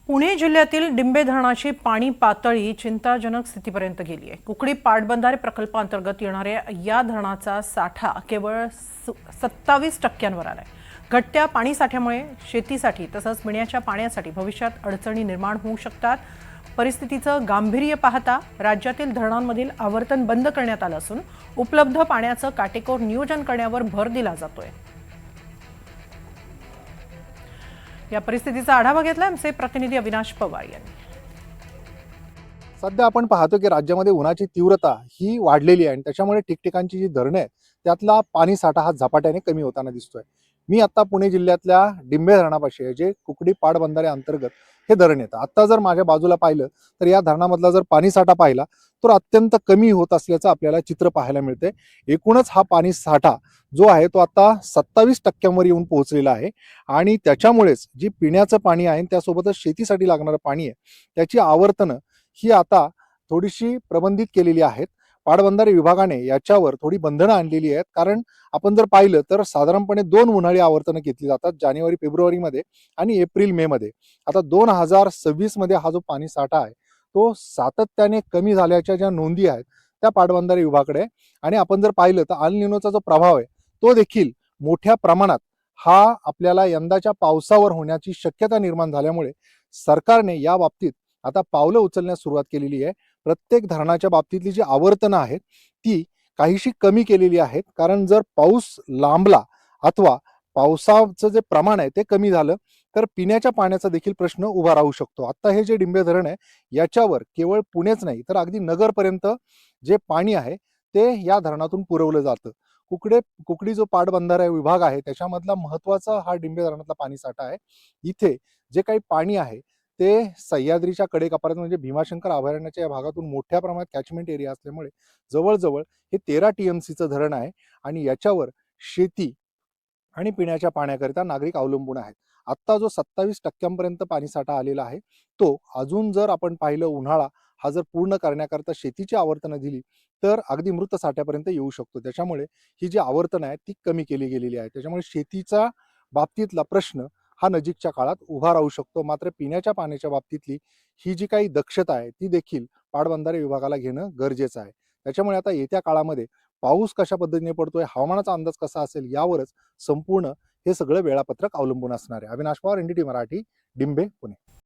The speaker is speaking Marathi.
पुणे जिल्ह्यातील डिंबे धरणाची पाणी पातळी चिंताजनक स्थितीपर्यंत गेली आहे। कुकडी पाटबंधारे प्रकल्पांतर्गत येणाऱ्या या धरणाचा साठा केवळ 27% आलाय। घटत्या पाणी साठ्यामुळे शेतीसाठी तसंच पिण्याच्या पाण्यासाठी भविष्यात अडचणी निर्माण होऊ शकतात। परिस्थितीचं गांभीर्य पाहता राज्यातील धरणांमधील आवर्तन बंद करण्यात आलं असून उपलब्ध पाण्याचं काटेकोर नियोजन करण्यावर भर दिला जातोय। या परिस्थितीचा आढावा घेतला आमचे प्रतिनिधी अविनाश पवार यांनी। सध्या आपण पाहतो की राज्यामध्ये उन्हाची तीव्रता ही वाढलेली आहे आणि त्याच्यामुळे ठिकठिकाणची जी धरणे आहेत त्यातला पाणी साठा हा झपाट्याने कमी होताना दिसतोय। मी आता पुणे जिल्ह्यातल्या डिंबे धरणापाशी आहे, जे कुकडी पाटबंधारे अंतर्गत हे धरण येतं। आता जर माझ्या बाजूला पाहिलं तर या धरणामधला जर पाणी साठा पाहिला तर अत्यंत कमी होत असल्याचं आपल्याला चित्र पाहायला मिळते। एकूणच हा पाणी साठा जो आहे तो आता 27% येऊन पोहोचलेला आहे आणि त्याच्यामुळेच जी पिण्याचं पाणी आहे त्यासोबतच शेतीसाठी लागणारं पाणी आहे त्याची आवर्तनं ही आता थोडीशी प्रबंधित केलेली आहेत। पाटबंधारे विभागाने याच्यावर थोडी बंधनं आणलेली आहेत, कारण आपण जर पाहिलं तर साधारणपणे 2 उन्हाळी आवर्तनं घेतली जातात, जानेवारी फेब्रुवारीमध्ये आणि एप्रिल मे मध्ये। आता 2026 मध्ये हा जो पाणी साठा आहे तो सातत्याने कमी झाल्याच्या ज्या नोंदी आहेत त्या पाटबंधारे विभागाकडे, आणि आपण जर पाहिलं तर अल निनोचा जो प्रभाव आहे तो देखील मोठ्या प्रमाणात हा आपल्याला यंदाच्या पावसावर होण्याची शक्यता निर्माण झाल्यामुळे सरकारने या बाबतीत आता पावलं उचलण्यास सुरुवात केलेली आहे। प्रत्येक धरणाच्या बाबतीतली जी आवर्तनं आहेत ती काहीशी कमी केलेली आहेत, कारण जर पाऊस लांबला अथवा पावसाचं जे प्रमाण आहे ते कमी झालं तर पिण्याच्या पाण्याचा देखील प्रश्न उभा राहू शकतो। आता हे जे डिंबे धरण आहे याच्यावर केवळ पुणेच नाही तर अगदी नगरपर्यंत जे पाणी आहे ते या धरणातून पुरवलं जातं। कुकडी जो पाटबंधारा विभाग आहे त्याच्यामधला महत्वाचा हा डिंबे धरणातला पाणी साठा आहे। इथे जे काही पाणी आहे ते सह्याद्रीच्या कडेकपारीत म्हणजे भीमाशंकर अभयारण्याच्या या भागातून मोठ्या प्रमाणात कॅचमेंट एरिया असल्यामुळे जवळजवळ हे 13 TMCचं धरण आहे आणि याच्यावर शेती आणि पिण्याच्या पाण्याकरिता नागरिक अवलंबून आहेत। आता जो 27% पाणी साठा आलेला आहे तो अजून जर आपण पाहिलं उन्हाळा हा जर पूर्ण करण्याकरता शेतीची आवर्तनं दिली तर अगदी मृत साठ्यापर्यंत येऊ शकतो। त्याच्यामुळे ही जी आवर्तनं आहे ती कमी केली गेलेली आहे। त्याच्यामुळे शेतीचा बाबतीतला प्रश्न हा नजीकच्या काळात उभा राहू शकतो। मात्र पिण्याच्या पाण्याच्या बाबतीतली ही जी काही दक्षता आहे ती देखील पाटबंधारे विभागाला घेणं गरजेचं आहे। त्याच्यामुळे आता येत्या काळामध्ये पाऊस कशा पद्धतीने पडतोय, हवामानाचा अंदाज कसा असेल यावरच संपूर्ण हे सगळं वेळापत्रक अवलंबून असणार आहे। अविनाश पवार, NDT मराठी, डिंबे, पुणे।